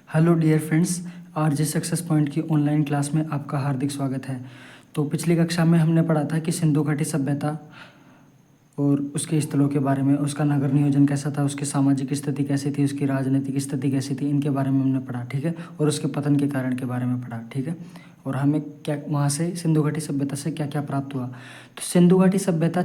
Hello dear friends, RJ success point की online class में आपका हार्दिक स्वागत है। तो पिछली कक्षा में हमने पढ़ा था कि सिंधु घाटी सभ्यता और उसके स्थलों के बारे में, उसका नगर नियोजन कैसा था, उसकी सामाजिक स्थिति कैसी थी, उसकी राजनीतिक स्थिति कैसी थी, इनके बारे में हमने पढ़ा, ठीक है। और उसके पतन के कारण के बारे में पढ़ा, ठीक है। और हमें क्या वहाँ से सिंधु घाटी सभ्यता से क्या क्या प्राप्त हुआ। तो सिंधु घाटी सभ्यता,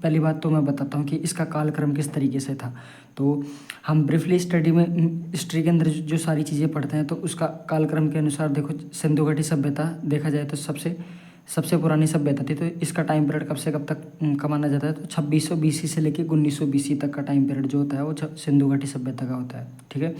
पहली बात तो मैं बताता हूँ कि इसका कालक्रम किस तरीके से था। तो हम ब्रीफली स्टडी में हिस्ट्री के अंदर जो सारी चीज़ें पढ़ते हैं, तो उसका कालक्रम के अनुसार देखो, सिंधु घाटी सभ्यता देखा जाए तो सबसे पुरानी सभ्यता थी। तो इसका टाइम पीरियड कब से कब तक का माना जाता है, तो 2600 BC से लेकर 1900 BC तक का टाइम पीरियड जो होता है वो सिंधु घाटी सभ्यता का होता है, ठीक है।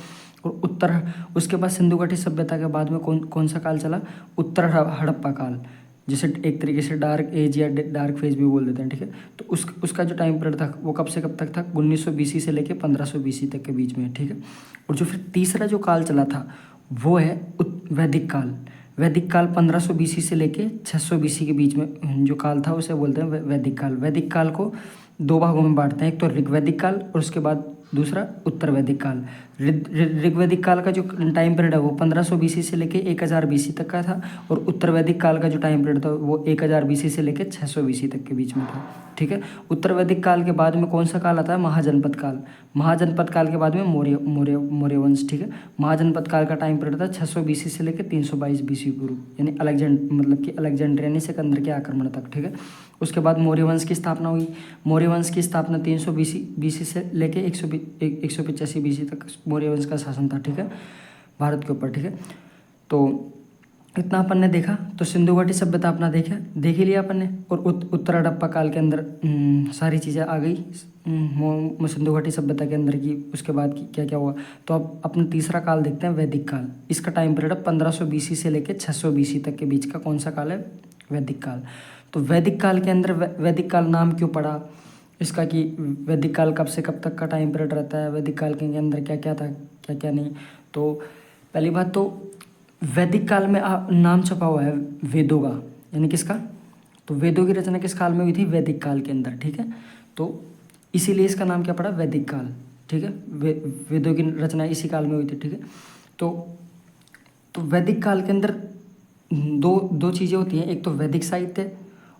और उसके बाद सिंधु घाटी सभ्यता के बाद में कौन सा काल चला, उत्तर हड़प्पा काल, जिसे एक तरीके से डार्क एज या डार्क फेज भी बोल देते हैं, ठीक है। तो उसका जो टाइम पीरियड था वो कब से कब तक था, 1900 BC से लेकर 1500 BC तक के बीच में, ठीक है। और जो फिर तीसरा जो काल चला था वो है वैदिक काल। वैदिक काल 1500 BC से लेके 600 BC के बीच में जो काल था उसे बोलते हैं वैदिक काल। वैदिक काल को दो भागों में बांटते हैं, एक तो ऋग्वैदिक काल और उसके बाद दूसरा उत्तर वैदिक काल। ऋग्वैदिक काल का जो टाइम पीरियड है वो 1500 BC से लेके 1000 BC तक का था, और उत्तर वैदिक काल का जो टाइम पीरियड था वो 1000 BC से लेके 600 BC तक के बीच में था, ठीक है। उत्तर वैदिक काल के बाद में कौन सा काल आता है, महाजनपद काल। महाजनपद काल के बाद में मौर्य वंश, ठीक है। महाजनपद काल का टाइम पीरियड था 600 BC से लेकर 322 BC पूर्व, यानी अलेक्जेंड्रिया सिकंदर के आक्रमण तक, ठीक है। उसके बाद मौर्य वंश की स्थापना हुई। मौर्य वंश की स्थापना 300 BC से लेके 185 BC तक मौर्य वंश का शासन था, ठीक है, भारत के ऊपर, ठीक है। तो इतना अपन ने देखा। तो सिंधु घाटी सभ्यता अपना देख ही लिया अपन ने। और उत्तर हड़प्पा काल के अंदर सारी चीज़ें आ गई सिंधु घाटी सभ्यता के अंदर की। उसके बाद की क्या क्या हुआ, तो अब अपना तीसरा काल देखते हैं, वैदिक काल। इसका टाइम पीरियड 1500 BC से लेकर 600 BC तक के बीच का कौन सा काल है, वैदिक काल। तो वैदिक काल के अंदर वैदिक काल नाम क्यों पड़ा इसका, कि वैदिक काल कब से कब तक का टाइम पीरियड रहता है, वैदिक काल के अंदर क्या क्या था क्या क्या नहीं। तो पहली बात तो वैदिक काल में नाम छपा हुआ है वेदों का, यानी किसका, तो वेदों की रचना किस काल में हुई थी, वैदिक काल के अंदर, ठीक है। तो इसीलिए इसका नाम क्या पड़ा, वैदिक काल, ठीक है। वेदों की रचना इसी काल में हुई थी, ठीक है। तो वैदिक काल के अंदर दो चीज़ें होती हैं, एक तो वैदिक साहित्य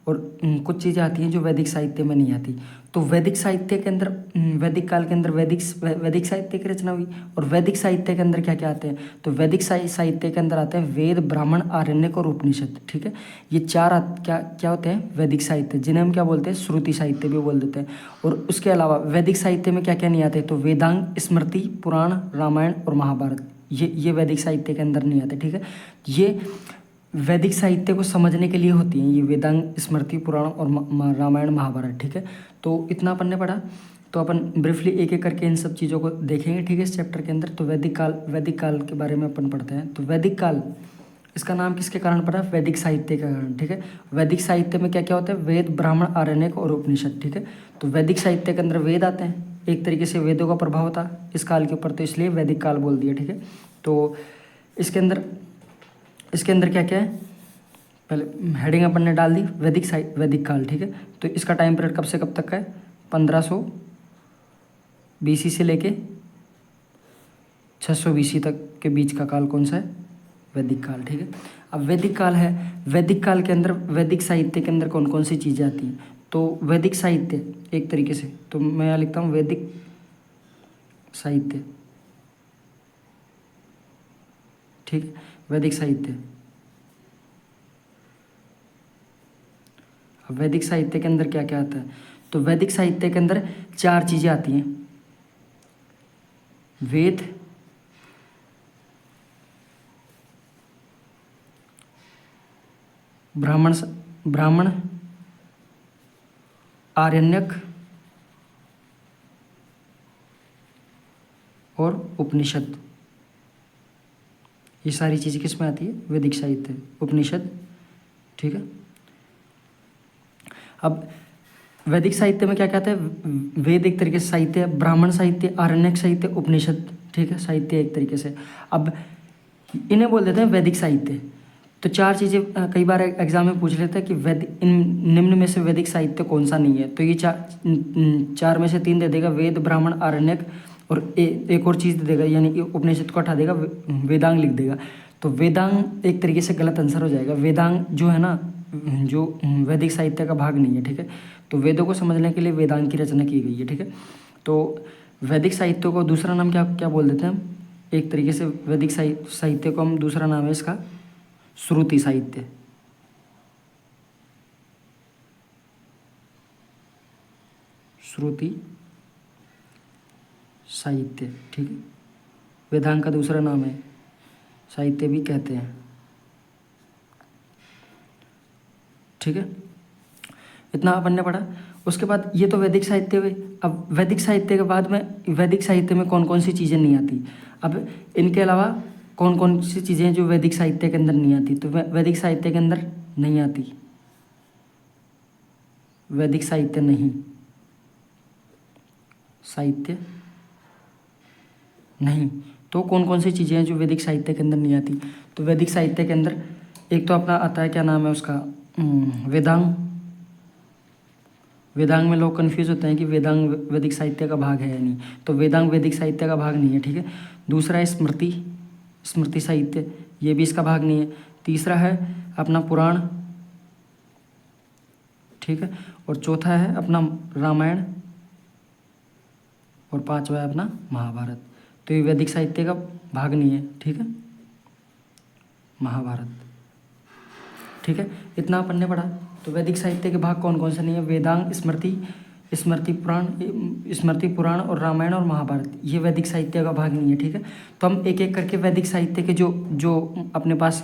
और कुछ चीज़ें आती हैं जो वैदिक साहित्य में नहीं आती। तो वैदिक साहित्य के अंदर, वैदिक काल के अंदर वैदिक साहित्य की रचना हुई। और वैदिक साहित्य के अंदर क्या क्या आते हैं, तो वैदिक साहित्य के अंदर आते हैं वेद, ब्राह्मण, आरण्यक और उपनिषद, ठीक है। ये चार क्या होते हैं, वैदिक साहित्य, जिन्हें हम क्या बोलते हैं, श्रुति साहित्य भी बोल देते हैं। और उसके अलावा वैदिक साहित्य में क्या क्या नहीं आते, तो वेदांग, स्मृति, पुराण, रामायण और महाभारत, ये वैदिक साहित्य के अंदर नहीं आते, ठीक है। ये वैदिक साहित्य को समझने के लिए होती हैं, ये वेदांग, स्मृति, पुराण और रामायण, महाभारत, ठीक है। तो इतना अपन ने पढ़ा। तो अपन ब्रीफली एक एक करके इन सब चीज़ों को देखेंगे, ठीक है, इस चैप्टर के अंदर। तो वैदिक काल के बारे में अपन पढ़ते हैं। तो वैदिक काल, इसका नाम किसके कारण पड़ा, वैदिक साहित्य के कारण, ठीक है। वैदिक साहित्य में क्या क्या होता है, वेद, ब्राह्मण, आरण्यक और उपनिषद, ठीक है। तो वैदिक साहित्य के अंदर वेद आते हैं, एक तरीके से वेदों का प्रभाव था इस काल के ऊपर, तो इसलिए वैदिक काल बोल दिया, ठीक है। तो इसके अंदर क्या क्या है, पहले हेडिंग अपन ने डाल दी, वैदिक काल, ठीक है। तो इसका टाइम पीरियड कब से कब तक का है, 1500 BC से लेके 600 BC तक के बीच का काल कौन सा है, वैदिक काल, ठीक है। अब वैदिक काल है, वैदिक काल के अंदर वैदिक साहित्य के अंदर कौन कौन सी चीज़ें आती हैं, तो वैदिक साहित्य एक तरीके से, तो मैं यहाँ लिखता हूँ वैदिक साहित्य, ठीक है, वैदिक साहित्य। अब वैदिक साहित्य के अंदर क्या क्या आता है, तो वैदिक साहित्य के अंदर चार चीज़ें आती हैं, वेद, ब्राह्मण, आरण्यक और उपनिषद। ये सारी चीज़ें किस में आती है, वैदिक साहित्य, उपनिषद, ठीक है। अब वैदिक साहित्य में क्या कहते हैं, वेद एक तरीके से साहित्य है, ब्राह्मण साहित्य, आरण्यक साहित्य, उपनिषद, ठीक है, साहित्य एक तरीके से। अब इन्हें बोल देते हैं वैदिक साहित्य। तो चार चीज़ें कई बार एग्जाम में पूछ लेते हैं कि इन निम्न में से वैदिक साहित्य कौन सा नहीं है, तो ये चार में से तीन दे देगा, वेद, ब्राह्मण, आरण्यक और एक और चीज़ दे देगा, यानी कि उपनिषद को हटा देगा, वेदांग लिख देगा। तो वेदांग एक तरीके से गलत आंसर हो जाएगा। वेदांग जो है ना, जो वैदिक साहित्य का भाग नहीं है, ठीक है। तो वेदों को समझने के लिए वेदांग की रचना की गई है, ठीक है। तो वैदिक साहित्य को दूसरा नाम क्या क्या बोल देते हैं हम? एक तरीके से वैदिक साहित्य को हम दूसरा नाम है इसका श्रुति साहित्य। श्रुति साहित्य, ठीक है। वेदांग का दूसरा नाम है, साहित्य भी कहते हैं, ठीक है। इतना अपन ने पढ़ा। उसके बाद ये तो वैदिक साहित्य हुए। अब वैदिक साहित्य के बाद में वैदिक साहित्य में कौन कौन सी चीज़ें नहीं आती, अब इनके अलावा कौन कौन सी चीज़ें जो वैदिक साहित्य के अंदर नहीं आती, तो वैदिक साहित्य के अंदर नहीं आती, वैदिक साहित्य नहीं, साहित्य नहीं। तो कौन कौन सी चीज़ें हैं जो वैदिक साहित्य के अंदर नहीं आती? तो वैदिक साहित्य के अंदर एक तो अपना आता है, क्या नाम है उसका, वेदांग। वेदांग में लोग कन्फ्यूज़ होते हैं कि वेदांग वैदिक साहित्य का भाग है या नहीं, तो वेदांग वैदिक साहित्य का भाग नहीं है, ठीक है। दूसरा है स्मृति, स्मृति साहित्य, ये भी इसका भाग नहीं है। तीसरा है अपना पुराण, ठीक है। और चौथा है अपना रामायण, और पांचवा है अपना महाभारत। तो ये वैदिक साहित्य का भाग नहीं है, ठीक है, महाभारत, ठीक है। इतना अपन ने पढ़ा। तो वैदिक साहित्य के भाग कौन कौन से नहीं है? वेदांग, स्मृति, स्मृति पुराण और रामायण और महाभारत, ये वैदिक साहित्य का भाग नहीं है, ठीक है। तो हम एक एक करके वैदिक साहित्य के जो जो अपने पास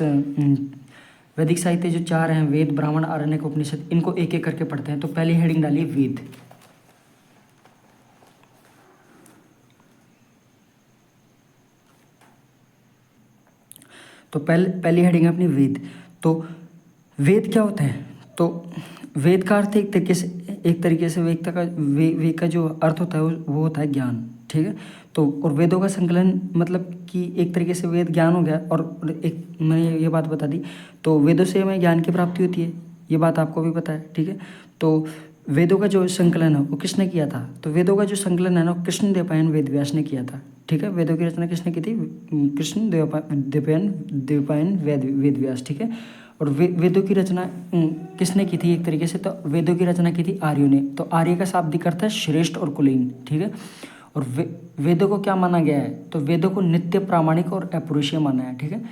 वैदिक साहित्य जो चार हैं, वेद, ब्राह्मण, आरण्यक, उपनिषद, इनको एक एक करके पढ़ते हैं। तो पहली हेडिंग डालिए वेद। तो पहली हेडिंग है अपनी वेद। तो वेद क्या होता है? तो वेद का अर्थ एक तरीके से वेद का जो अर्थ होता है वो होता है ज्ञान, ठीक है। तो और वेदों का संकलन मतलब कि एक तरीके से वेद ज्ञान हो गया। और एक मैंने ये बात बता दी, तो वेदों से हमें ज्ञान की प्राप्ति होती है, ये बात आपको भी पता है, ठीक है। तो वेदों का जो संकलन है वो किसने किया था? तो वेदों का जो संकलन है ना, कृष्ण द्वैपायन वेद व्यास ने किया था, ठीक है। वेदों की रचना किसने की थी? कृष्ण द्वैपायन वेद व्यास, ठीक है। और वेदों की रचना किसने की थी? एक तरीके से तो वेदों की रचना की थी आर्यों ने। तो आर्य का शाब्दिक अर्थ है श्रेष्ठ और कुलीन, ठीक है। और वेदों को क्या माना गया है? तो वेदों को नित्य, प्रामाणिक और अपौरुषीय माना है, ठीक है।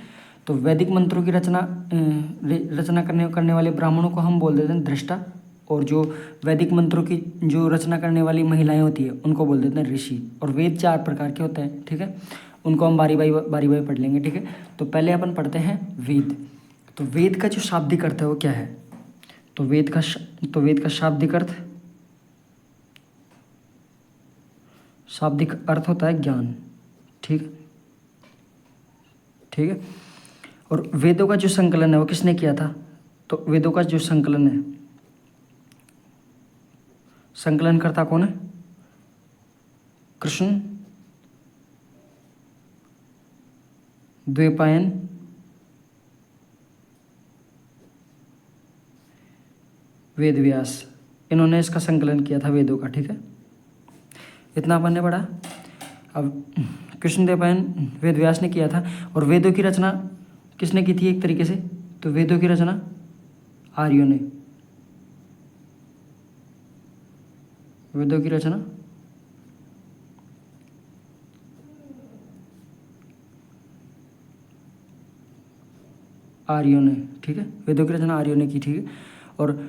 तो वैदिक मंत्रों की रचना करने वाले ब्राह्मणों को हम बोल देते हैं दृष्टा, और जो वैदिक मंत्रों की जो रचना करने वाली महिलाएं होती है उनको बोल देते हैं ऋषि। और वेद चार प्रकार के होते हैं, ठीक है। उनको हम बारी बारी पढ़ लेंगे, ठीक है। तो पहले अपन पढ़ते हैं वेद। तो वेद का जो शाब्दिक अर्थ है वो क्या है? तो वेद का शाब्दिक अर्थ होता है ज्ञान, ठीक, ठीक है। और वेदों का जो संकलन है वो किसने किया था? तो वेदों का जो संकलन है, संकलनकर्ता कौन है? कृष्ण द्वैपायन वेद व्यास, इन्होंने इसका संकलन किया था वेदों का, ठीक है। इतना अपन ने पढ़ा। अब कृष्ण द्वैपायन वेद व्यास ने किया था। और वेदों की रचना किसने की थी एक तरीके से? तो वेदों की रचना आर्यों ने, वेदों की रचना आर्यों ने, ठीक है। वेदों की रचना आर्यों ने की, ठीक है। और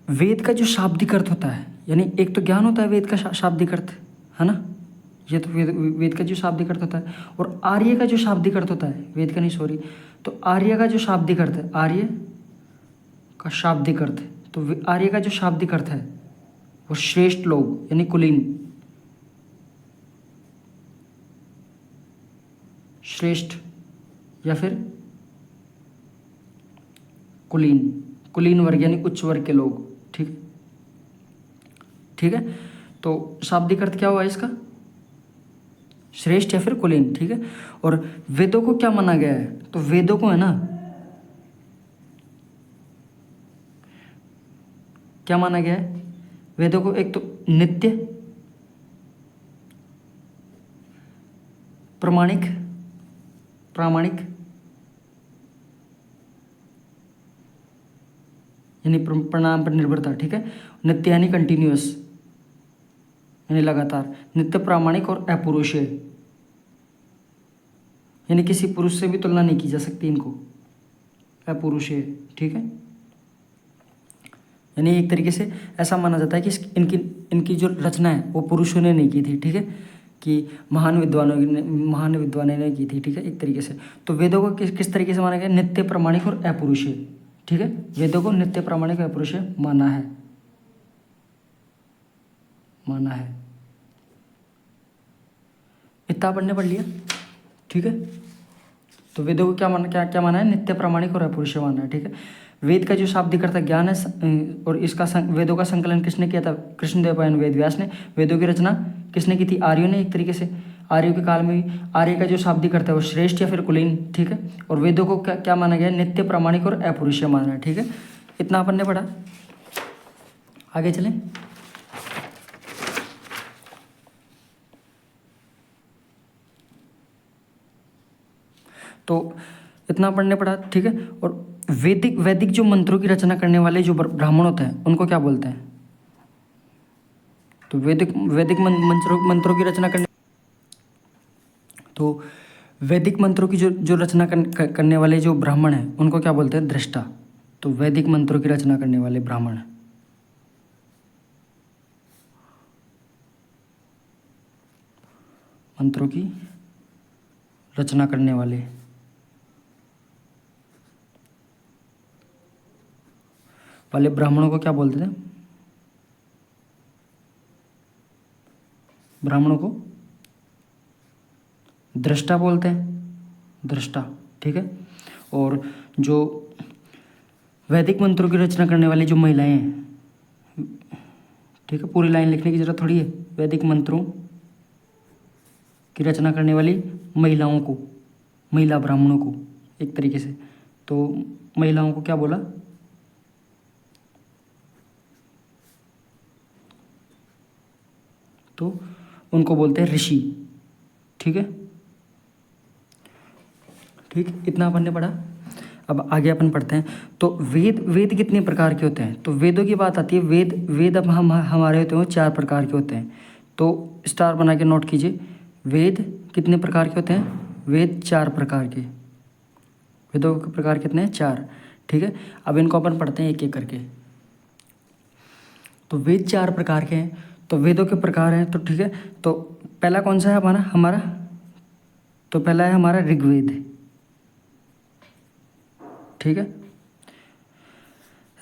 वेद का जो शाब्दिक अर्थ होता है, यानी एक तो ज्ञान होता है वेद का शाब्दिक अर्थ, है ना। ये तो वेद का जो शाब्दिक अर्थ होता है। और आर्य का जो शाब्दिक अर्थ होता है, वेद का नहीं सॉरी, तो आर्य का जो शाब्दिक अर्थ है, आर्य का शाब्दिक अर्थ, तो आर्य का जो शाब्दिक अर्थ है वो श्रेष्ठ लोग, यानी कुलीन, श्रेष्ठ या फिर कुलीन, कुलीन वर्ग यानी उच्च वर्ग के लोग, ठीक, ठीक है। तो शाब्दिक अर्थ क्या हुआ इसका? श्रेष्ठ या फिर कुलीन, ठीक है। और वेदों को क्या माना गया है? तो वेदों को है ना, क्या माना गया है? वेदों को एक तो नित्य, प्रमाणिक, प्रामाणिक यानी परिणाम पर निर्भरता, ठीक है। नित्य यानी कंटिन्यूअस यानी लगातार। नित्य, प्रामाणिक और अपौरुषेय यानी किसी पुरुष से भी तुलना नहीं की जा सकती इनको, अपौरुषेय, ठीक है। यानी एक तरीके से ऐसा माना जाता है कि इनकी इनकी जो रचना है वो पुरुषों ने नहीं की थी, ठीक है, कि महान विद्वानों ने की थी, ठीक है, एक तरीके से। तो वेदों को किस तरीके से माना गया? नित्य, प्रामाणिक और अपौरुषेय, ठीक है। वेदों को नित्य, प्रामाणिक और अपौरुषेय माना है। इतना पढ़ने पढ़ लिया, ठीक है। तो वेदों को क्या माना है? नित्य, प्रामाणिक और अपौरुषेय माना है, ठीक है। वेद का जो शाब्दिक अर्थ ज्ञान है और इसका वेदों का संकलन किसने किया था? कृष्णदेवराय वेद व्यास ने। वेदों की रचना किसने की थी? आर्यों ने, एक तरीके से। आर्यों के काल में भी आर्य का जो शाब्दिक अर्थ है वो श्रेष्ठ या फिर कुलीन, ठीक है। और वेदों को क्या माना गया? नित्य, प्रामाणिक और अपौरुषेय माना है, ठीक है। इतना अपन ने पढ़ा, आगे चलें। तो इतना पढ़ने पड़ा, ठीक है। और वैदिक जो मंत्रों की रचना करने वाले जो ब्राह्मण होते हैं उनको क्या बोलते हैं? तो वैदिक मंत्रों की रचना करने, तो वैदिक मंत्रों की जो रचना करने वाले जो ब्राह्मण हैं उनको क्या बोलते हैं? दृष्टा। तो वैदिक मंत्रों की रचना करने वाले ब्राह्मण, मंत्रों की रचना करने वाले ब्राह्मणों को क्या बोलते थे? ब्राह्मणों को दृष्टा बोलते हैं, दृष्टा, ठीक है। और जो वैदिक मंत्रों की रचना करने वाली जो महिलाएं हैं, ठीक है, पूरी लाइन लिखने की जरूरत थोड़ी है। वैदिक मंत्रों की रचना करने वाली महिलाओं को, महिला ब्राह्मणों को, एक तरीके से। तो महिलाओं को क्या बोला? तो उनको बोलते हैं ऋषि, ठीक है, ठीक। इतना अपन ने पढ़ा। अब आगे अपन पढ़ते हैं। तो वेद कितने प्रकार के होते हैं? तो वेदों की बात आती है। वेद अब हमारे होते हैं 4 प्रकार के होते हैं। तो स्टार बना के नोट कीजिए। वेद कितने प्रकार के होते हैं? वेद 4 प्रकार के। वेदों के प्रकार कितने हैं? 4, ठीक है। अब इनको अपन पढ़ते हैं एक एक करके। तो वेद 4 प्रकार के हैं। तो वेदों के प्रकार हैं, तो ठीक है। तो पहला कौन सा है हमारा? तो पहला है हमारा ऋग्वेद, ठीक है।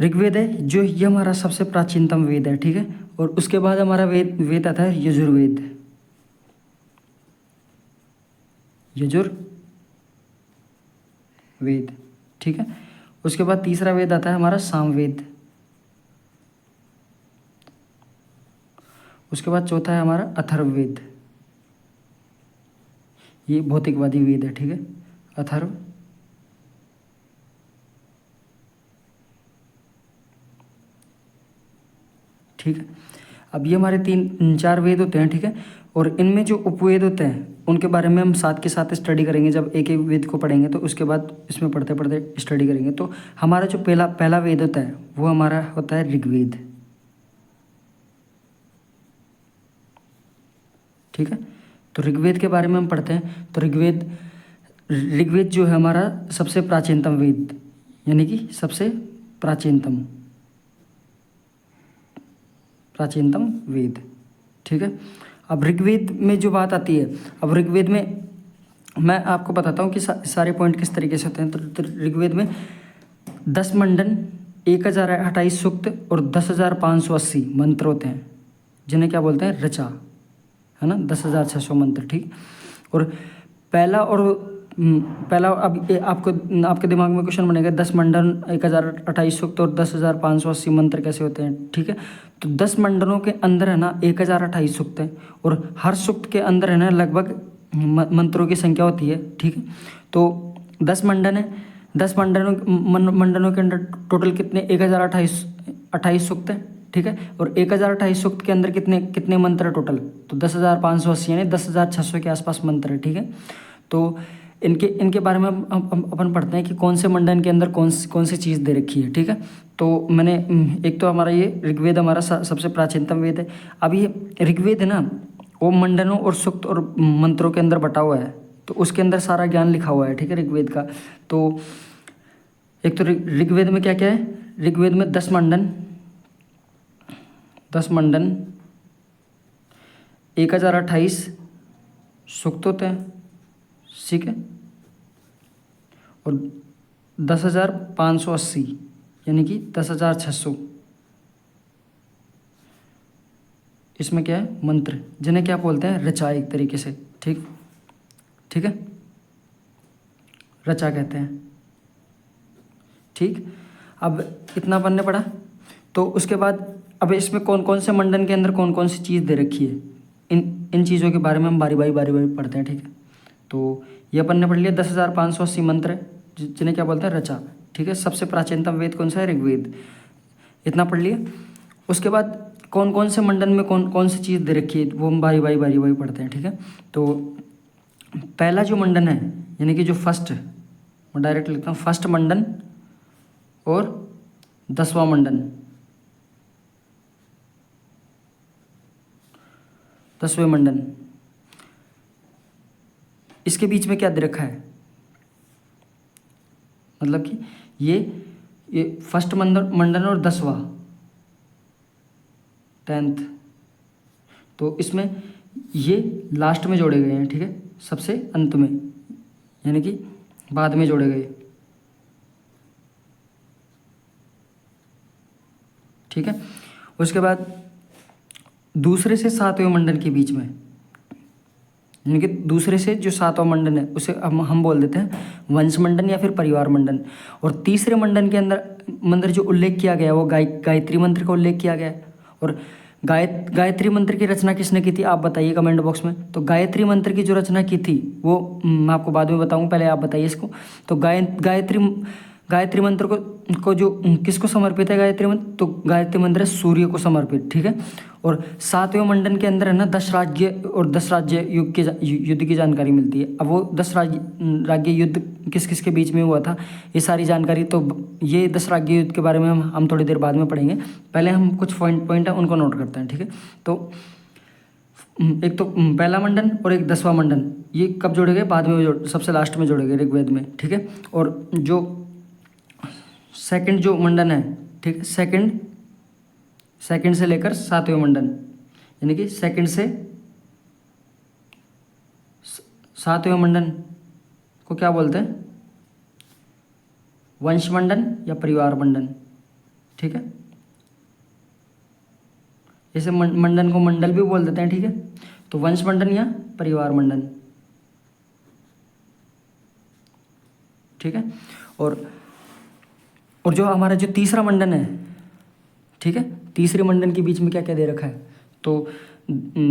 ऋग्वेद है जो ये हमारा सबसे प्राचीनतम वेद है, ठीक है। और उसके बाद हमारा वेद आता है यजुर्वेद, यजुर्वेद, ठीक है। उसके बाद तीसरा वेद आता है हमारा सामवेद। उसके बाद चौथा है हमारा अथर्ववेद। ये भौतिकवादी वेद है, ठीक है, अथर्व। ठीक है। अब ये हमारे 3-4 वेद होते हैं, ठीक है। और इनमें जो उपवेद होते हैं उनके बारे में हम साथ के साथ स्टडी करेंगे। जब एक एक वेद को पढ़ेंगे तो उसके बाद इसमें पढ़ते पढ़ते स्टडी करेंगे। तो हमारा जो पहला वेद होता है वो हमारा होता है ऋग्वेद, ठीक है। तो ऋग्वेद के बारे में हम पढ़ते हैं। तो ऋग्वेद जो है हमारा सबसे प्राचीनतम वेद, यानी कि सबसे प्राचीनतम वेद, ठीक है। अब ऋग्वेद में जो बात आती है, अब ऋग्वेद में मैं आपको बताता हूँ कि सारे पॉइंट किस तरीके से होते हैं। तो ऋग्वेद में 10 मंडन, 1028 सूक्त और 10,580 मंत्र होते हैं, जिन्हें क्या बोलते हैं? ऋचा, है ना, 10,600 मंत्र, ठीक। और पहला अब आपके दिमाग में क्वेश्चन बनेगा 10 मंडन, 1028 सूक्त और 10,580 मंत्र कैसे होते हैं, ठीक है। तो 10 मंडनों के अंदर है ना 1028 सूक्त है, और हर सूक्त के अंदर है ना लगभग मंत्रों की संख्या होती है, ठीक है। तो 10 मंडन है, 10 मंडनों के अंदर टोटल कितने? 1028 सूक्त है, ठीक है। और 1028 सूक्त के अंदर कितने कितने मंत्र है टोटल, तो 10,580 यानी 10,600 के आसपास मंत्र है, ठीक है। तो इनके इनके बारे में हम अपन पढ़ते हैं कि कौन से मंडन के अंदर कौन सी चीज़ दे रखी है, ठीक है। तो मैंने एक तो हमारा ये ऋग्वेद हमारा सबसे प्राचीनतम वेद है। अब ये ऋग्वेद है ना, वो मंडनों और सूक्त और मंत्रों के अंदर बटा हुआ है, तो उसके अंदर सारा ज्ञान लिखा हुआ है, ठीक है, ऋग्वेद का। तो एक तो ऋग्वेद में क्या क्या है, ऋग्वेद में 10 मंडन 1028 सूक्त होते हैं, ठीक है। और 10,580 यानी कि 10,600 इसमें क्या है, मंत्र, जिन्हें क्या बोलते हैं, ऋचा, एक तरीके से, ठीक ठीक है, ऋचा कहते हैं, ठीक। अब इतना अपन ने पढ़ा, तो उसके बाद अब इसमें कौन कौन से मंडन के अंदर कौन कौन सी चीज़ दे रखी है, इन चीज़ों के बारे में हम बारी बारी पढ़ते हैं, ठीक है। तो ये अपन ने पढ़ लिया 10,580 मंत्र है, जिन्हें क्या बोलते हैं, ऋचा, ठीक है। सबसे प्राचीनतम वेद कौन सा है, ऋग्वेद, इतना पढ़ लिया। उसके बाद कौन कौन से मंडन में कौन कौन सी चीज़ दे रखी है, वो हम बारी बारी पढ़ते हैं, ठीक है। तो पहला जो मंडन है, यानी कि जो फर्स्ट, मैं डायरेक्ट लिखता हूँ, फर्स्ट मंडन और 10वां मंडन, 10वें मंडन, इसके बीच में क्या दे रखा है, मतलब कि ये फर्स्ट मंडन और 10वां 10th, तो इसमें ये लास्ट में जोड़े गए हैं, ठीक है, सबसे अंत में, यानी कि बाद में जोड़े गए, ठीक है। उसके बाद दूसरे से 7वें मंडन के बीच में, यानी कि दूसरे से जो 7वां मंडन है उसे हम बोल देते हैं वंश मंडन या फिर परिवार मंडन। और तीसरे मंडन के अंदर मंत्र जो उल्लेख किया गया वो गायत्री मंत्र का उल्लेख किया गया है। और गायत्री मंत्र की रचना किसने की थी, आप बताइए कमेंट बॉक्स में। तो गायत्री मंत्र की जो रचना की थी वो मैं आपको बाद में बताऊँ, पहले आप बताइए इसको। तो गायत्री मंत्र को जो किसको समर्पित है गायत्री मंत्र, तो गायत्री मंत्र है सूर्य को समर्पित, ठीक है। और 7वें मंडन के अंदर है ना 10 राज्य और 10 राज्य युद्ध की जानकारी मिलती है। अब वो 10 राज्य युद्ध किस किस के बीच में हुआ था, ये सारी जानकारी, तो ये 10 राज्य युद्ध के बारे में हम थोड़ी देर बाद में पढ़ेंगे। पहले हम कुछ पॉइंट है उनको नोट करते हैं, ठीक है। तो एक तो पहला मंडन और एक 10वां मंडन, ये कब जोड़े गए, बाद में सबसे लास्ट में जोड़े गए ऋग्वेद में, ठीक है। और जो सेकंड जो मंडन है, ठीक है, सेकंड से लेकर 7वें मंडन, यानी कि सेकंड से 7वें मंडन को क्या बोलते हैं, वंश मंडन या परिवार मंडन, ठीक है। जैसे मंडन को मंडल भी बोल देते हैं, ठीक है। तो वंश मंडन या परिवार मंडन, ठीक है। और जो हमारा जो तीसरा मंडन है, ठीक है, तीसरे मंडन के बीच में क्या क्या दे रखा है, तो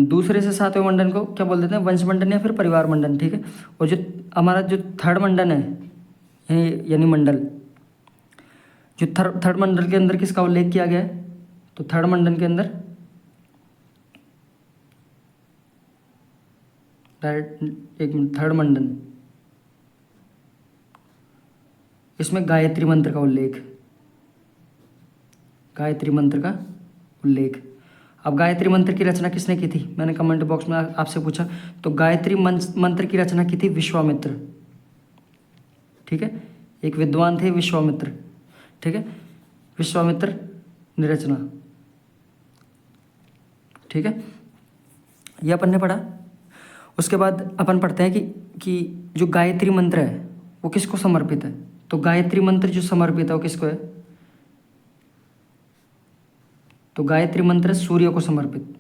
दूसरे से 7वें मंडन को क्या बोल देते हैं, वंश मंडन या फिर परिवार मंडन, ठीक है। और जो हमारा जो थर्ड मंडन है यानी मंडल, जो थर्ड मंडल के अंदर किसका उल्लेख किया गया है, तो थर्ड मंडन के अंदर डायरेक्ट एक मिनट, थर्ड मंडन, इसमें गायत्री मंत्र का उल्लेख, गायत्री मंत्र का उल्लेख। अब गायत्री मंत्र की रचना किसने की थी, मैंने कमेंट बॉक्स में आपसे पूछा, तो गायत्री मंत्र की रचना की थी विश्वामित्र, ठीक है। एक विद्वान थे विश्वामित्र, ठीक है, विश्वामित्र ने रचना, ठीक है, यह अपन ने पढ़ा। उसके बाद अपन पढ़ते हैं कि जो गायत्री मंत्र है वो किसको समर्पित है, तो गायत्री मंत्र जो समर्पित है वो किसको है, तो गायत्री मंत्र सूर्य को समर्पित,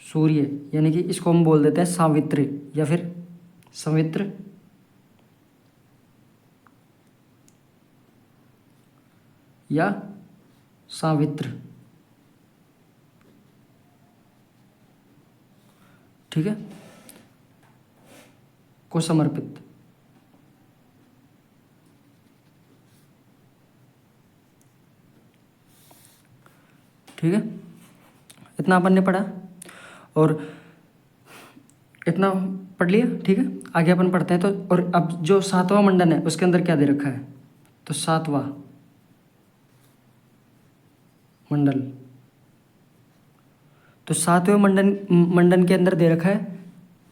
सूर्य, यानी कि इसको हम बोल देते हैं सावित्री या फिर सवित्र या सावित्र, ठीक है, को समर्पित। ठीक है, इतना अपन ने पढ़ा और इतना पढ़ लिया। ठीक है, आगे अपन पढ़ते हैं। तो और अब जो 7वां मंडन है उसके अंदर क्या दे रखा है, तो 7वां मंडल, तो 7वें मंडन के अंदर दे रखा है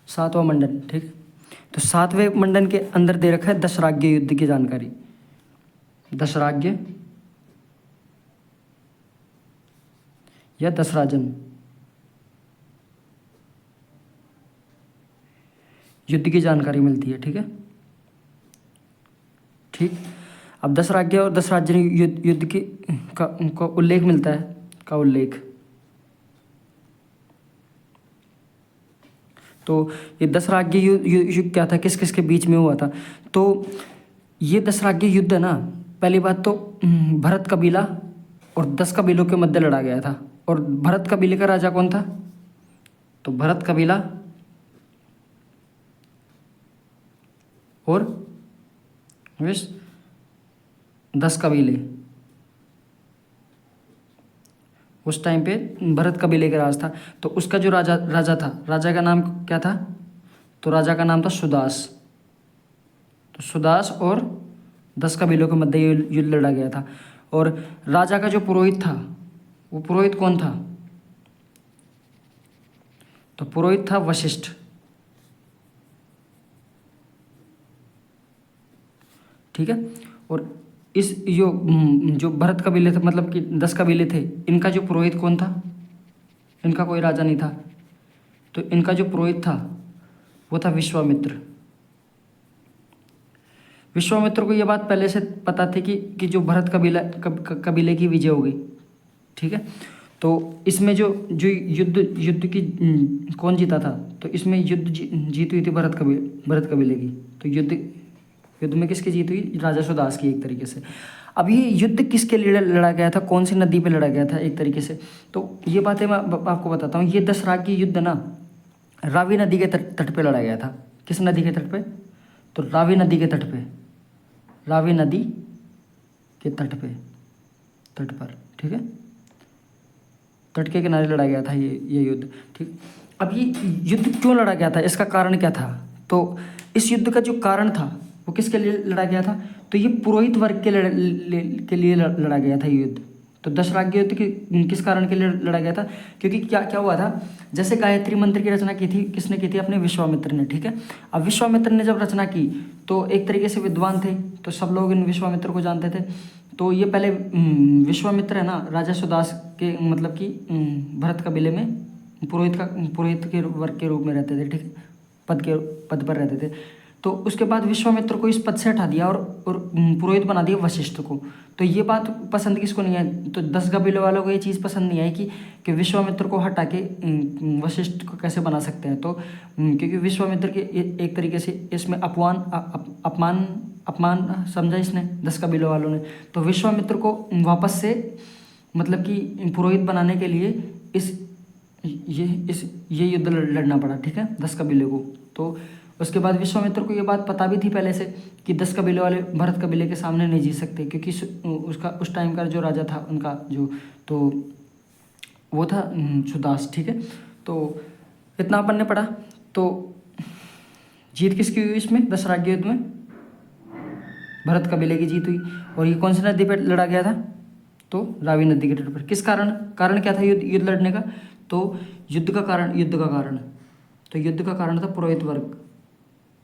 7वां मंडन। ठीक है, तो 7वें मंडन के अंदर दे रखा है दशराज्य युद्ध की जानकारी। दशराज्य या दशराजन युद्ध की जानकारी मिलती है। ठीक है, ठीक। अब दशराज्य और दशराजन युद्ध की का उल्लेख मिलता है, का उल्लेख। तो ये दशराज्य युद्ध क्या था, किस किस के बीच में हुआ था? तो ये दशराज्य युद्ध है ना, पहली बात तो भरत कबीला और 10 कबीलों के मध्य लड़ा गया था। और भरत कबीले का राजा कौन था? तो भरत कबीला और 10 कबीले, उस टाइम पे भरत कबीले का राज था। तो उसका जो राजा था, राजा का नाम क्या था? तो राजा का नाम था सुदास। तो सुदास और 10 कबीलों के मध्य युद्ध लड़ा गया था। और राजा का जो पुरोहित था, वो पुरोहित कौन था? तो पुरोहित था वशिष्ठ। ठीक है, और इस जो भरत कबीले थे, मतलब कि 10 कबीले थे, इनका जो पुरोहित कौन था? इनका कोई राजा नहीं था। तो इनका जो पुरोहित था वो था विश्वामित्र। विश्वामित्र को ये बात पहले से पता थी कि जो भरत कबीले की विजय होगी। ठीक है, तो इसमें जो जो युद्ध की कौन जीता था? तो इसमें युद्ध जीत हुई थी भरत कबीले की। तो युद्ध में किसकी जीत हुई? राजा सुदास की, एक तरीके से। अब ये युद्ध किसके लिए लड़ा गया था, कौन सी नदी पे लड़ा गया था, एक तरीके से? तो ये बातें मैं आपको बताता हूँ। ये दशराज्य युद्ध ना रावी नदी के तट पे लड़ा गया था। किस नदी के तट पे? तो रावी नदी के तट पे, रावी नदी के तट पर। ठीक है, तट के किनारे लड़ा गया था ये युद्ध। ठीक, अब ये युद्ध क्यों लड़ा गया था, इसका कारण क्या था? तो इस युद्ध का जो कारण था वो किसके लिए लड़ा गया था? तो ये पुरोहित वर्ग के लिए लड़ा गया था ये युद्ध। तो दशराज्य युद्ध किस कारण के लिए लड़ा गया था? क्योंकि क्या हुआ था, जैसे गायत्री मंत्र की रचना की थी, किसने की थी? अपने विश्वामित्र ने। ठीक है, अब विश्वामित्र ने जब रचना की तो एक तरीके से विद्वान थे, तो सब लोग इन विश्वामित्र को जानते थे। तो ये पहले विश्वामित्र है ना, राजा सुदास के, मतलब कि भरत कबीले में पुरोहित के वर्ग के रूप में रहते थे। ठीक है, पद पर रहते थे। तो उसके बाद विश्वामित्र को इस पद से हटा दिया और पुरोहित बना दिया वशिष्ठ को। तो ये बात पसंद किसको नहीं आई? तो 10 कबीलों वालों को ये चीज़ पसंद नहीं आई कि विश्वामित्र को हटा के वशिष्ठ को कैसे बना सकते हैं। तो क्योंकि विश्वामित्र के एक तरीके से इसमें अपमान समझा इसने 10 कबीलों वालों ने। तो विश्वामित्र को वापस से, मतलब कि पुरोहित बनाने के लिए ये युद्ध लड़ना पड़ा। ठीक है, 10 कबीले को। तो उसके बाद विश्वामित्र को ये बात पता भी थी पहले से कि 10 कबीले वाले भरत कबीले के सामने नहीं जीत सकते, क्योंकि उस टाइम का जो राजा था उनका तो वो था सुदास। ठीक है, तो इतना अपन ने पढ़ा। तो जीत किसकी हुई इसमें? दशराज्य युद्ध में भरत कबीले की जीत हुई। और ये कौन सी नदी पर लड़ा गया था? तो रावी नदी के तट पर। किस कारण क्या था युद्ध लड़ने का? तो युद्ध का कारण था पुरोहित वर्ग।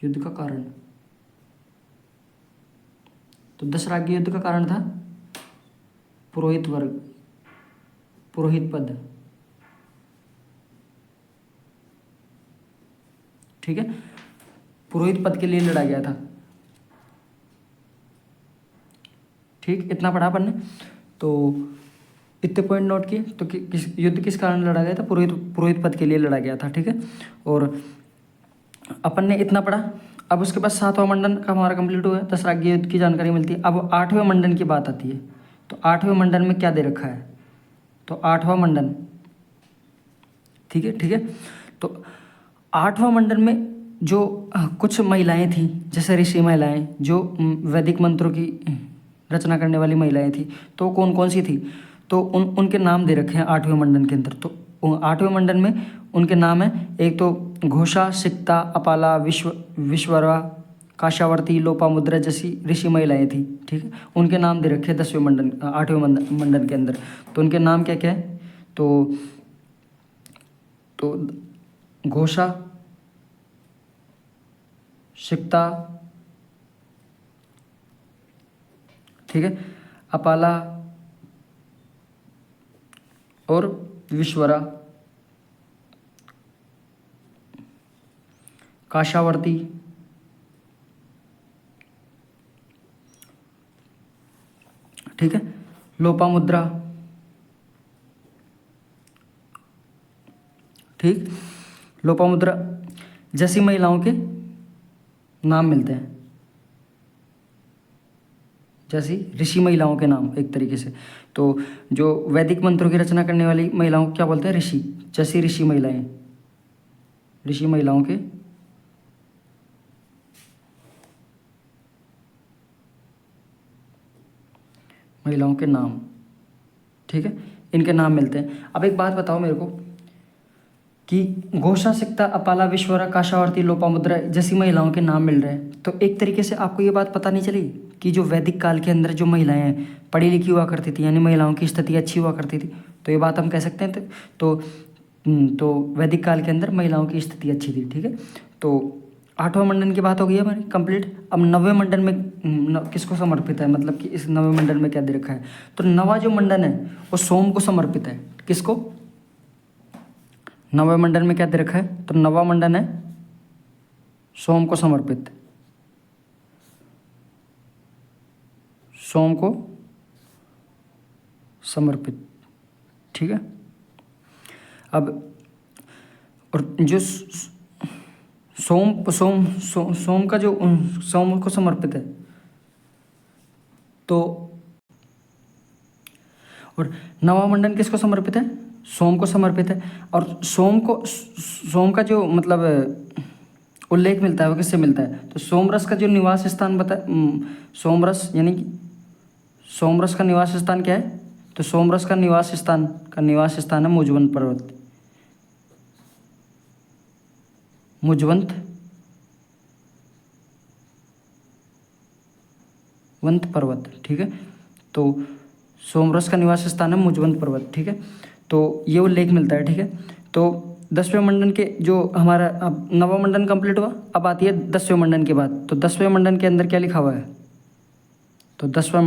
युद्ध का कारण, तो दशराज्य युद्ध का कारण था पुरोहित वर्ग, पुरोहित पद। ठीक है, पुरोहित पद के लिए लड़ा गया था। ठीक, इतना पढ़ा अपन ने। तो इतने पॉइंट नोट किए। तो युद्ध किस कारण लड़ा गया था? पुरोहित पद के लिए लड़ा गया था। ठीक है, और अपन ने इतना पढ़ा। अब उसके बाद 7वां मंडन का हमारा कंप्लीट हुआ है, दशराज्य युद्ध की जानकारी मिलती है। अब 8वें मंडन की बात आती है। तो 8वें मंडन में क्या दे रखा है? तो 8वां मंडन, ठीक है, तो 8वां मंडन में जो कुछ महिलाएं थीं, जैसे ऋषि महिलाएं, जो वैदिक मंत्रों की रचना करने वाली महिलाएं थी, तो कौन कौन सी थी? तो उनके नाम दे रखे हैं 8वें मंडन के अंदर। तो 8वें मंडन में उनके नाम है, एक तो घोषा, सिक्ता, अपाला, विश्वरा, काशावर्ती, लोपामुद्रा जैसी ऋषि महिलाएं थी। ठीक है, उनके नाम दे रखे हैं 10वें मंडन 8वें मंडन के अंदर। तो उनके नाम क्या क्या है? तो घोषा, सिक्ता, ठीक है, अपाला और विश्वरा, काशावर्ती, ठीक है, लोपामुद्रा, ठीक, लोपामुद्रा जैसी महिलाओं के नाम मिलते हैं, जैसी ऋषि महिलाओं के नाम एक तरीके से। तो जो वैदिक मंत्रों की रचना करने वाली महिलाओं को क्या बोलते हैं? ऋषि। जैसी ऋषि महिलाएं, ऋषि महिलाओं के नाम, ठीक है, इनके नाम मिलते हैं। अब एक बात बताओ मेरे को कि घोषा, सिक्ता, अपाला, विश्वरा, काशावर्ती, लोपामुद्रा जैसी महिलाओं के नाम मिल रहे हैं, तो एक तरीके से आपको ये बात पता नहीं चली कि जो वैदिक काल के अंदर जो महिलाएं पढ़ी लिखी हुआ करती थी, यानी महिलाओं की स्थिति अच्छी हुआ करती थी, तो ये बात हम कह सकते हैं। तो वैदिक काल के अंदर महिलाओं की स्थिति अच्छी थी। ठीक है, तो 8वें मंडन की बात हो गई हमारी कंप्लीट। अब 9वें मंडन में किसको समर्पित है, मतलब कि इस 9वें मंडन में क्या दे रखा है? तो 9वां जो मंडन है वो सोम को समर्पित है। किसको? 9वें मंडन में क्या दे रखा है? तो 9वां मंडन है सोम को समर्पित, सोम को समर्पित। ठीक है, अब और जो सोम का जो सोम को समर्पित है, तो और 9वां मंडन किसको समर्पित है? सोम को समर्पित है। और सोम का जो मतलब उल्लेख मिलता है वो किससे मिलता है? तो सोमरस का जो निवास स्थान सोमरस, यानी कि सोमरस का निवास स्थान क्या है? तो सोमरस का निवास स्थान है मुजवंत पर्वत, मुजवंत पर्वत। ठीक है, तो सोमरस का निवास स्थान है मुजवंत पर्वत। ठीक है, तो ये उल्लेख मिलता है। ठीक है, तो 10वें मंडन के जो हमारा अब 9वां मंडन कंप्लीट हुआ, अब आती है 10वें मंडन की बात। तो 10वें मंडन के अंदर क्या लिखा हुआ है? तो 10वें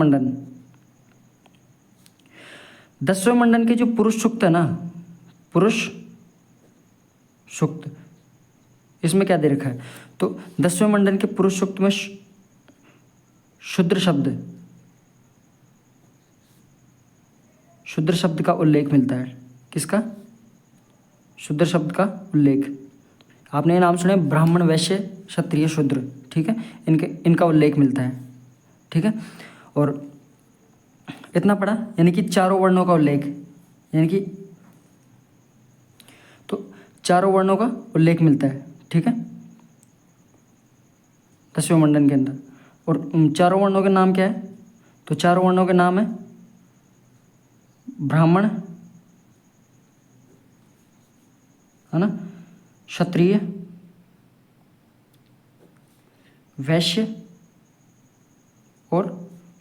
मंडन के जो पुरुष सूक्त है ना, पुरुष सूक्त, इसमें क्या दे रखा है? तो 10वें मंडन के पुरुष सूक्त में शूद्र शब्द का उल्लेख मिलता है। किसका? शूद्र शब्द का उल्लेख। आपने ये नाम सुने, ब्राह्मण, वैश्य, क्षत्रिय, शूद्र। ठीक है, इनका उल्लेख मिलता है। ठीक है, और इतना पढ़ा, यानी कि चारों वर्णों का उल्लेख, यानी कि तो चारों वर्णों का उल्लेख मिलता है। ठीक है, 10वें मंडन के अंदर। और चारों वर्णों के नाम क्या है? तो चारों वर्णों के नाम है ब्राह्मण, है ना, क्षत्रिय, वैश्य और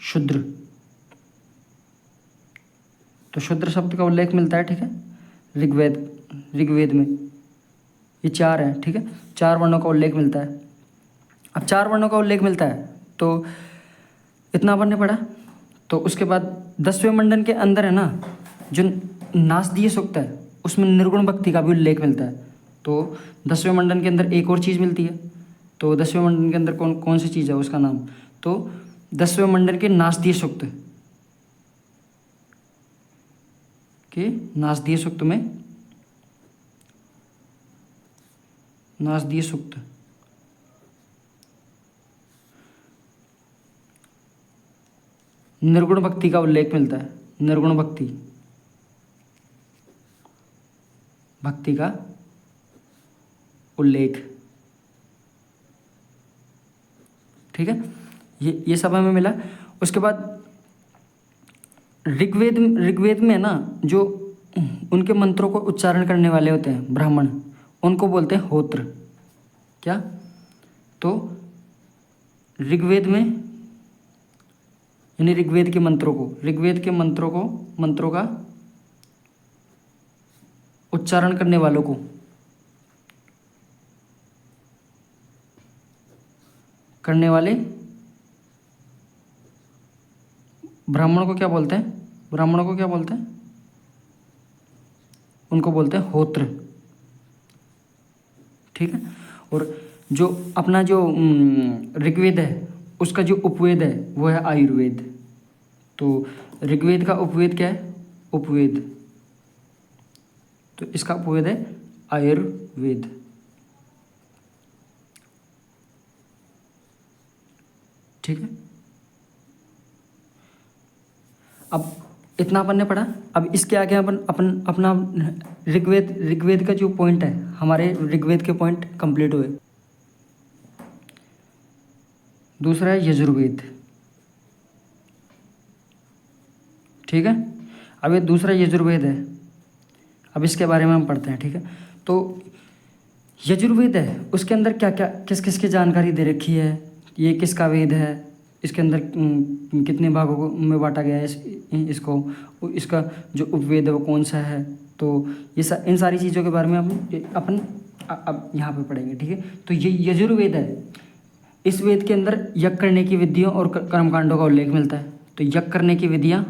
शूद्र। तो शूद्र शब्द का उल्लेख मिलता है। ठीक है, ऋग्वेद में ये 4 है। ठीक है, 4 वर्णों का उल्लेख मिलता है। अब 4 वर्णों का उल्लेख मिलता है, तो इतना अपन ने पढ़ा। तो उसके बाद 10वें मंडन के अंदर है ना, जो नासदीय सूक्त है, उसमें निर्गुण भक्ति का भी उल्लेख मिलता है। तो 10वें मंडन के अंदर एक और चीज़ मिलती है। तो 10वें मंडन के अंदर कौन सी चीज़ है उसका नाम? तो 10वें मंडन के नासदीय सूक्त में नासदीय सूक्त निर्गुण भक्ति का उल्लेख मिलता है। निर्गुण भक्ति का उल्लेख। ठीक है, ये सब हमें मिला। उसके बाद ऋग्वेद में ना जो उनके मंत्रों को उच्चारण करने वाले होते हैं ब्राह्मण, उनको बोलते हैं होत्र। क्या? तो ऋग्वेद में, यानी ऋग्वेद के मंत्रों का उच्चारण करने वालों को करने वाले ब्राह्मणों को क्या बोलते हैं? उनको बोलते हैं होत्र। ठीक है। और जो अपना जो ऋग्वेद है उसका जो उपवेद है वो है आयुर्वेद। तो ऋग्वेद का उपवेद क्या है? उपवेद। तो इसका उपवेद है आयुर्वेद। ठीक है। अब इतना अपन ने पढ़ा। अब इसके आगे अपना ऋग्वेद का जो पॉइंट है, हमारे ऋग्वेद के पॉइंट कंप्लीट हुए। दूसरा है यजुर्वेद। ठीक है। अब ये दूसरा यजुर्वेद है, अब इसके बारे में हम पढ़ते हैं। ठीक है। तो यजुर्वेद है, उसके अंदर क्या क्या किस किस की जानकारी दे रखी है, ये किसका वेद है, इसके अंदर कितने भागों में बांटा गया है इसको, इसका जो उपवेद है वो कौन सा है। तो ये इन सारी चीज़ों के बारे में अपन अब यहाँ पे पढ़ेंगे। ठीक है। तो ये यजुर्वेद है, इस वेद के अंदर यज्ञ करने की विधियों और कर्मकांडों का उल्लेख मिलता है। तो यज्ञ करने की विधियाँ,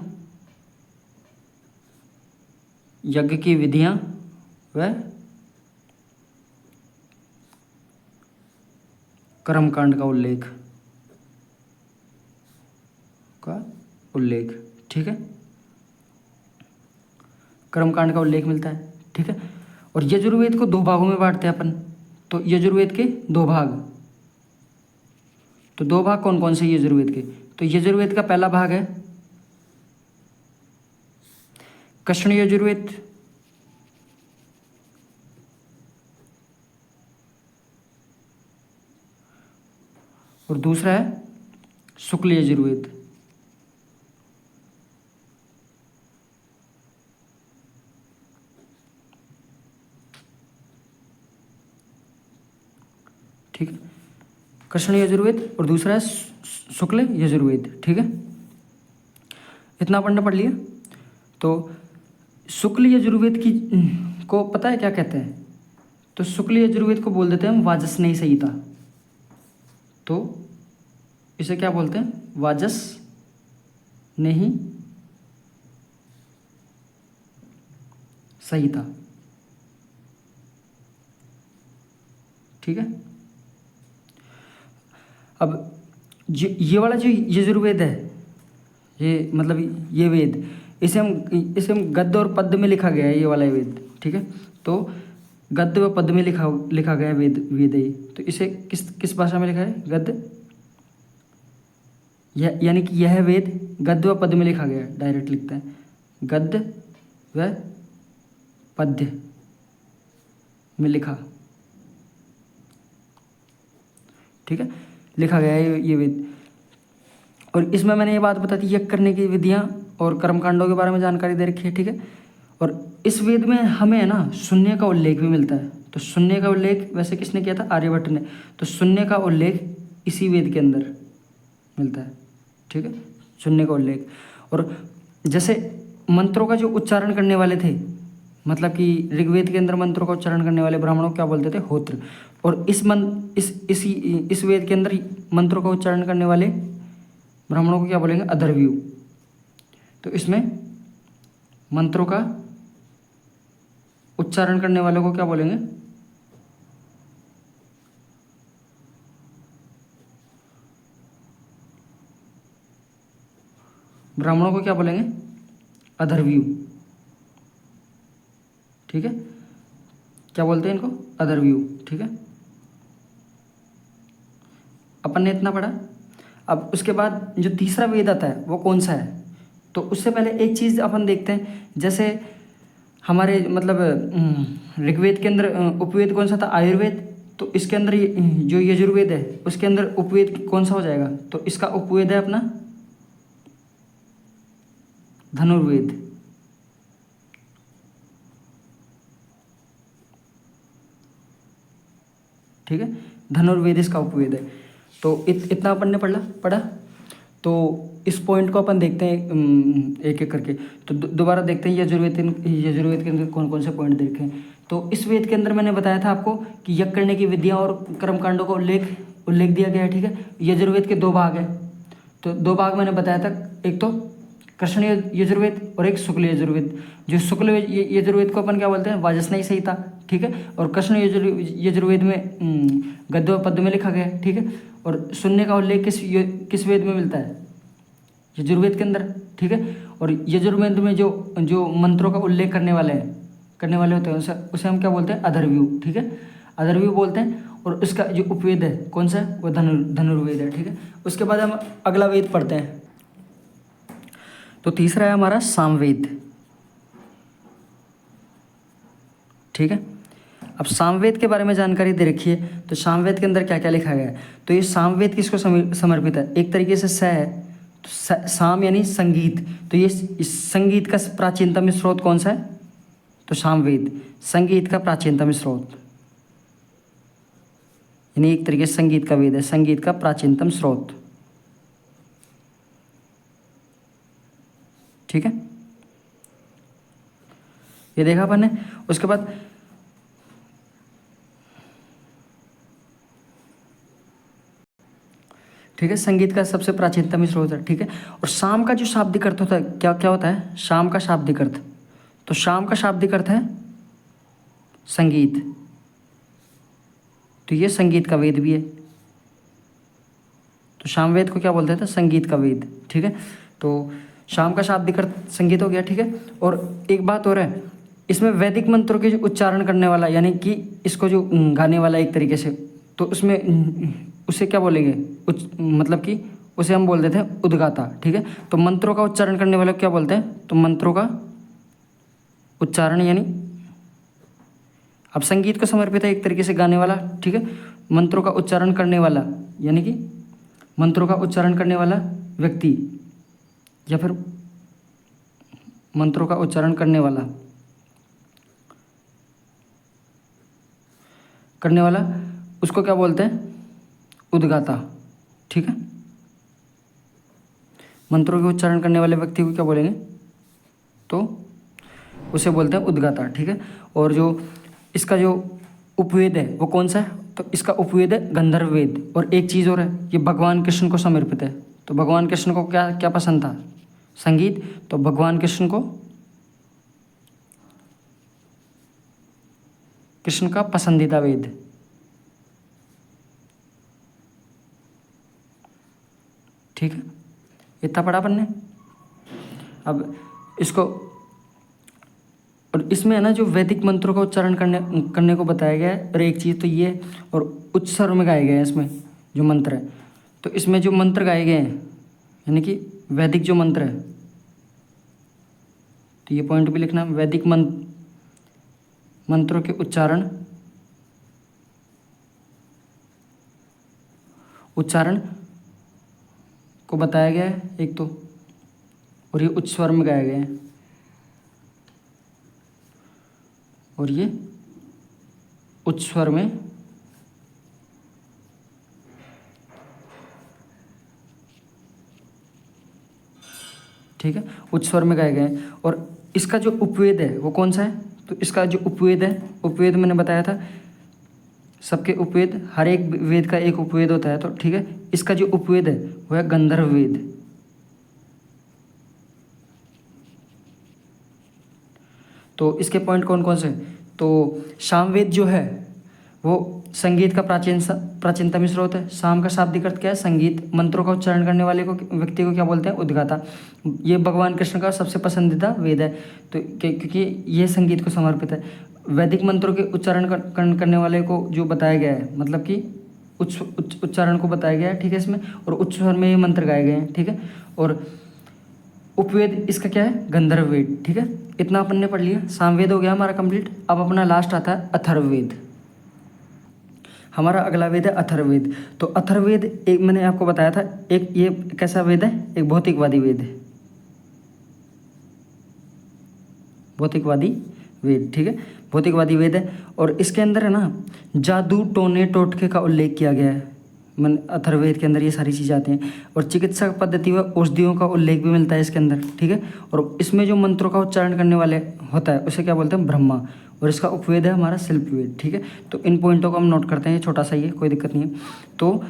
यज्ञ की विधियाँ व कर्मकांड का उल्लेख। ठीक है। कर्मकांड का उल्लेख मिलता है। ठीक है। और यजुर्वेद को 2 भागों में बांटते हैं अपन। तो यजुर्वेद के 2 भाग, तो 2 भाग कौन कौन से यजुर्वेद के? तो यजुर्वेद का पहला भाग है कृष्ण यजुर्वेद, और दूसरा है शुक्ल यजुर्वेद। ठीक है। कृष्ण यजुर्वेद और दूसरा है शुक्ल यजुर्वेद। ठीक है। इतना पढ़ लिया। तो शुक्ल यजुर्वेद की को पता है क्या कहते हैं? तो शुक्ल यजुर्वेद को बोल देते हैं हम वाजसनेयी संहिता। तो इसे क्या बोलते हैं? वाजसनेयी संहिता। ठीक है। अब ये वाला जो यजुर्वेद है, ये मतलब ये वेद, इसे हम गद्य और पद्य में लिखा गया है, ये वाला वेद। ठीक है। तो गद्य व पद्य में लिखा गया वेद है। तो इसे किस भाषा में लिखा है? गद्य, यानी कि यह वेद गद्य व पद्य में लिखा गया है। डायरेक्ट लिखता है गद्य व पद्य में लिखा। ठीक है। लिखा गया है ये वेद। और इसमें मैंने ये बात बता दी, यज्ञ करने की विधियाँ और कर्मकांडों के बारे में जानकारी दे रखी है। ठीक है। और इस वेद में हमें ना शून्य का उल्लेख भी मिलता है। तो शून्य का उल्लेख वैसे किसने किया था? आर्यभट्ट ने। तो शून्य का उल्लेख इसी वेद के अंदर मिलता है। ठीक है। शून्य का उल्लेख। और जैसे मंत्रों का जो उच्चारण करने वाले थे, मतलब कि ऋग्वेद के अंदर मंत्रों का उच्चारण करने वाले ब्राह्मणों को क्या बोलते थे? होत्र। और इस वेद के अंदर मंत्रों का उच्चारण करने वाले ब्राह्मणों को क्या बोलेंगे? अधर्व्यू। तो इसमें मंत्रों का उच्चारण करने वालों को क्या बोलेंगे? ब्राह्मणों को क्या बोलेंगे? अधर्व्यू। ठीक है। क्या बोलते हैं इनको? अधर्व्यू। ठीक है। अपन ने इतना पढ़ा। अब उसके बाद जो तीसरा वेद आता है वो कौन सा है? तो उससे पहले एक चीज़ अपन देखते हैं। जैसे हमारे मतलब ऋग्वेद के अंदर उपवेद कौन सा था? आयुर्वेद। तो इसके अंदर जो यजुर्वेद है उसके अंदर उपवेद कौन सा हो जाएगा? तो इसका उपवेद है अपना धनुर्वेद। ठीक है, धनुर्वेद इसका उपवेद है। तो इतना अपन ने पढ़ा। तो इस पॉइंट को अपन देखते हैं एक एक करके। तो दोबारा देखते हैं यजुर्वेद के अंदर कौन कौन से पॉइंट देखें। तो इस वेद के अंदर मैंने बताया था आपको कि यज्ञ करने की विधियाँ और कर्मकांडों का उल्लेख दिया गया है। ठीक है, यजुर्वेद के 2 भाग हैं। तो 2 भाग मैंने बताया था, एक तो कृष्ण यजुर्वेद और एक शुक्ल यजुर्वेद। जो शुक्ल यजुर्वेद को अपन क्या बोलते हैं, वाजस्नेयी संहिता। ठीक है, और कृष्ण यजुर्वेद में गद्य और पद्य में लिखा गया है। ठीक है, और शून्य का उल्लेख किस वेद में मिलता है, यजुर्वेद के अंदर। ठीक है, और यजुर्वेद में जो मंत्रों का उल्लेख करने वाले होते हैं उसे हम क्या बोलते हैं, अथर्वयु। ठीक है, अथर्वयु बोलते हैं। और उसका जो उपवेद है कौन सा, वो धनुर्वेद है। ठीक है, उसके बाद हम अगला वेद पढ़ते हैं। तो तीसरा है हमारा सामवेद। ठीक है, अब सामवेद के बारे में जानकारी दे रखी है। तो सामवेद के अंदर क्या क्या लिखा गया है। तो ये सामवेद किसको समर्पित है, एक तरीके से स है। तो साम यानी संगीत। तो ये इस संगीत का प्राचीनतम स्रोत कौन सा है, तो सामवेद संगीत का प्राचीनतम स्रोत, यानी एक तरीके से संगीत का वेद है, संगीत का प्राचीनतम स्रोत। ठीक है, ये देखा अपन ने। उसके बाद ठीक है, संगीत का सबसे प्राचीनतम स्रोत है। ठीक है, और शाम का जो शाब्दिक अर्थ होता है, क्या क्या होता है, शाम का शाब्दिक अर्थ। तो शाम का शाब्दिक अर्थ है संगीत। तो ये संगीत का वेद भी है। तो सामवेद को क्या बोलते थे, संगीत का वेद। ठीक है, तो शाम का शाब्दिक अर्थ संगीत हो गया। ठीक है, और एक बात और है, इसमें वैदिक मंत्रों के जो उच्चारण करने वाला, यानी कि इसको जो गाने वाला एक तरीके से, तो उसमें उसे क्या बोलेंगे, मतलब कि उसे हम बोल देते हैं उद्गाता। ठीक है, तो मंत्रों का उच्चारण करने वाले को क्या बोलते हैं, तो मंत्रों का उच्चारण, यानी अब संगीत को समर्पित है एक तरीके से गाने वाला। ठीक है, मंत्रों का उच्चारण करने वाला, यानी कि मंत्रों का उच्चारण करने वाला व्यक्ति, या फिर मंत्रों का उच्चारण करने वाला उसको क्या बोलते हैं, उद्गाता। ठीक है, मंत्रों के उच्चारण करने वाले व्यक्ति को क्या बोलेंगे, तो उसे बोलते हैं उद्गाता। ठीक है, और जो इसका जो उपवेद है वो कौन सा है, तो इसका उपवेद है गंधर्व वेद। और एक चीज़ और है, ये भगवान कृष्ण को समर्पित है। तो भगवान कृष्ण को क्या क्या पसंद था, संगीत। तो भगवान कृष्ण का पसंदीदा वेद। ठीक है, इतना पढ़ा अपन ने। अब इसको, और इसमें है ना जो वैदिक मंत्रों का उच्चारण करने को बताया गया है। और एक चीज़ तो ये, और उच्च स्वर में गाए गए हैं इसमें जो मंत्र है। तो इसमें जो मंत्र गाए गए हैं, यानी कि वैदिक जो मंत्र है, तो ये पॉइंट भी लिखना, वैदिक मंत्रों के उच्चारण को बताया गया है एक तो, और ये उच्च स्वर में गाए गए हैं, और ये उच्च स्वर में ठीक है, उच्च स्वर में गाए गए हैं। और इसका जो उपवेद है वो कौन सा है, तो इसका जो उपवेद है, उपवेद मैंने बताया था सबके उपवेद, हर एक वेद का एक उपवेद होता है। तो ठीक है, इसका जो उपवेद है वो है गंधर्व वेद। तो इसके पॉइंट कौन कौन से, तो सामवेद जो है वो संगीत का प्राचीनतम स्रोत है। साम का शाब्दिक अर्थ क्या है, संगीत। मंत्रों का उच्चारण करने वाले व्यक्ति को क्या बोलते हैं, उद्गाता। ये भगवान कृष्ण का सबसे पसंदीदा वेद है, तो क्योंकि ये संगीत को समर्पित है। वैदिक मंत्रों के उच्चारण करने वाले को जो बताया गया है, मतलब कि उच्चारण को बताया गया है। ठीक है, इसमें और उच्च स्वर में ये मंत्र गाए गए हैं। ठीक है, और उपवेद इसका क्या है, गंधर्व वेद। ठीक है, इतना अपन ने पढ़ लिया। सामवेद हो गया हमारा कंप्लीट। अब अपना लास्ट आता है अथर्ववेद। हमारा अगला वेद है अथर्ववेद। तो अथर्ववेद एक मैंने आपको बताया था, एक ये कैसा वेद है, एक भौतिकवादी वेद है। भौतिकवादी वेद, ठीक है, भौतिकवादी वेद है। और इसके अंदर है ना जादू टोने टोटके का उल्लेख किया गया है, मन अथर्ववेद के अंदर ये सारी चीज़ें आती हैं। और चिकित्सा पद्धति व औषधियों का उल्लेख भी मिलता है इसके अंदर, ठीक है। और इसमें जो मंत्रों का उच्चारण करने वाले होता है उसे क्या बोलते हैं, ब्रह्मा। और इसका उपवेद है हमारा शिल्पवेद, ठीक है। तो इन पॉइंटों को हम नोट करते हैं, ये छोटा सा ही है, कोई दिक्कत नहीं है। तो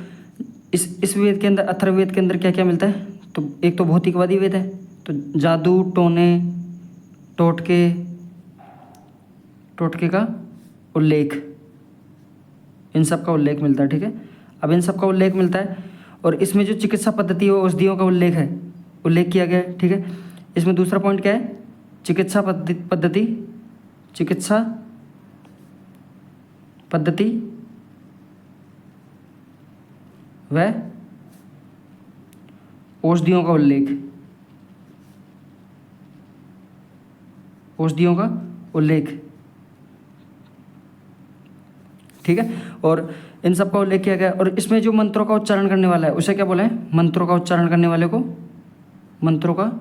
इस वेद के अंदर, अथर्ववेद के अंदर क्या क्या मिलता है, तो एक तो भौतिकवादी वेद है, तो जादू टोने टोटके का उल्लेख, इन सब का उल्लेख मिलता है, ठीक है। अब इन सब का उल्लेख मिलता है और इसमें जो चिकित्सा पद्धति और औषधियों का उल्लेख किया गया है, ठीक है। इसमें दूसरा पॉइंट क्या है, चिकित्सा पद्धति व औषधियों का उल्लेख, ठीक है। और इन सब का उल्लेख किया गया। और इसमें जो मंत्रों का उच्चारण करने वाला है उसे क्या बोला है, मंत्रों का उच्चारण करने वाले को मंत्रों का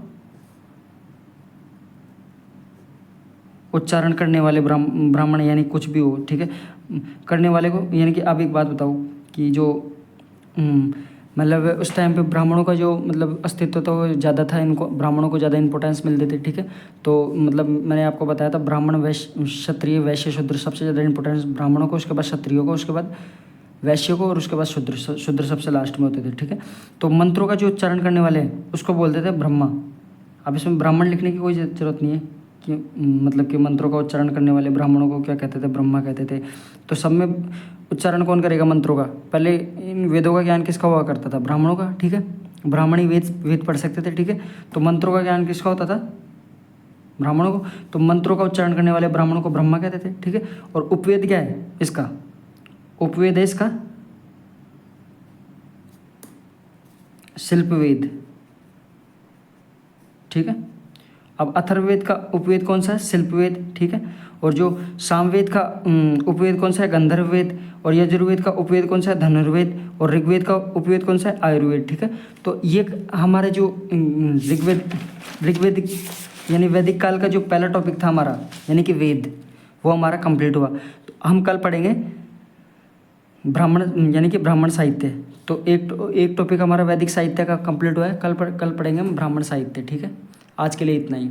उच्चारण करने वाले ब्राह्मण, यानी कुछ भी हो, ठीक है, करने वाले को। यानी कि आप एक बात बताओ कि जो मतलब उस टाइम पे ब्राह्मणों का जो मतलब अस्तित्व तो ज़्यादा था, इनको ब्राह्मणों को ज़्यादा इंपॉर्टेंस मिलती थी, ठीक है। तो मतलब मैंने आपको बताया था ब्राह्मण वैश्य क्षत्रिय वैश्य शूद्र, सबसे ज़्यादा इंपॉर्टेंस ब्राह्मणों को, उसके बाद क्षत्रियों को, उसके बाद वैश्य को, और उसके बाद शूद्र सबसे लास्ट में होते थे, ठीक है। तो मंत्रों का जो उच्चारण करने वाले हैं उसको बोलते थे ब्रह्मा। अब इसमें ब्राह्मण लिखने की कोई ज़रूरत नहीं है कि मतलब कि मंत्रों का उच्चारण करने वाले ब्राह्मणों को क्या कहते थे, ब्रह्मा कहते थे। तो सब में उच्चारण कौन करेगा मंत्रों का, पहले इन वेदों का ज्ञान किसका हुआ करता था, ब्राह्मणों का, ठीक है। ब्राह्मण ही वेद पढ़ सकते थे, ठीक है। तो मंत्रों का ज्ञान किसका होता था, ब्राह्मणों को। तो मंत्रों का उच्चारण करने वाले ब्राह्मणों को ब्रह्मा कहते थे, ठीक है। और उपवेद क्या है इसका, उपवेद है इसका शिल्पवेद, ठीक है। अब अथर्ववेद का उपवेद कौन सा है, शिल्पवेद, ठीक है। और जो सामवेद का उपवेद कौन सा है, गंधर्ववेद। और यजुर्वेद का उपवेद कौन सा है, धनुर्वेद। और ऋग्वेद का उपवेद कौन सा है, आयुर्वेद, ठीक है। तो ये हमारे जो ऋग्वेद यानी वैदिक काल का जो पहला टॉपिक था हमारा, यानी कि वेद, वो हमारा कंप्लीट हुआ। तो हम कल पढ़ेंगे ब्राह्मण, यानी कि ब्राह्मण साहित्य। तो एक टॉपिक हमारा वैदिक साहित्य का कंप्लीट हुआ है, कल पढ़ेंगे हम ब्राह्मण साहित्य, ठीक है। आज के लिए इतना ही।